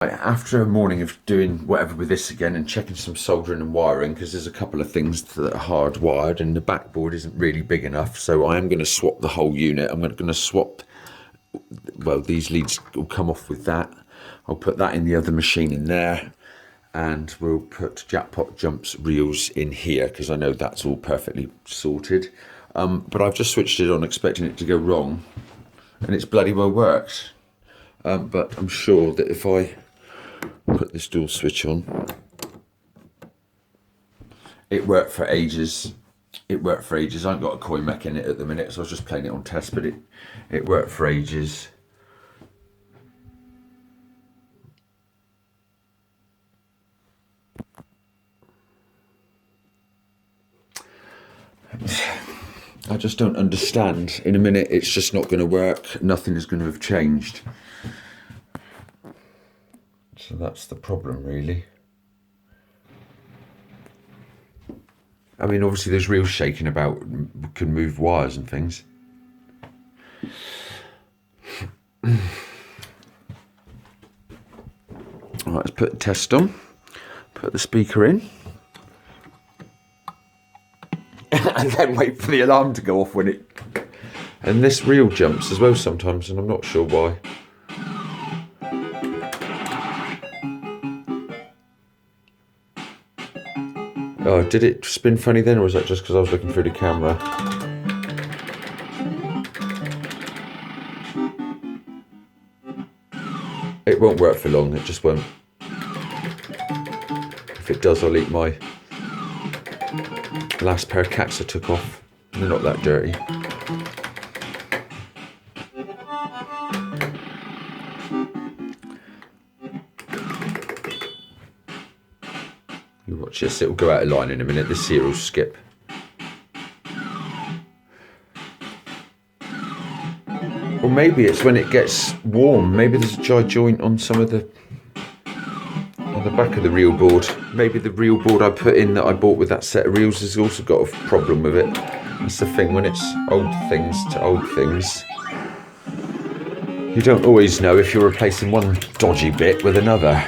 After a morning of doing whatever with this again and checking some soldering and wiring, because there's a couple of things that are hardwired and the backboard isn't really big enough, so I am going to swap the whole unit. I'm going to swap, well, these leads will come off with that. I'll put that in the other machine in there, and we'll put jackpot jumps reels in here because I know that's all perfectly sorted. But I've just switched it on expecting it to go wrong, and it's bloody well worked. But I'm sure that if I put this dual switch on, it worked for ages. It worked for ages. I haven't got a coin mech in it at the minute, so I was just playing it on test, but it worked for ages. I just don't understand. In a minute, it's just not going to work. Nothing is going to have changed. So that's the problem, really. I mean, obviously there's reels shaking about, can move wires and things. All right, let's put the test on, put the speaker in, and then wait for the alarm to go off when it... And this reel jumps as well sometimes, and I'm not sure why. Oh, did it spin funny then, or was that just because I was looking through the camera? It won't work for long, it just won't. If it does, I'll eat my last pair of cats I took off. They're not that dirty. You watch this, it'll go out of line in a minute. This here will skip. Or maybe it's when it gets warm. Maybe there's a dry joint on some of the... on the back of the reel board. Maybe the reel board I put in that I bought with that set of reels has also got a problem with it. That's the thing, when it's old things to old things, you don't always know if you're replacing one dodgy bit with another.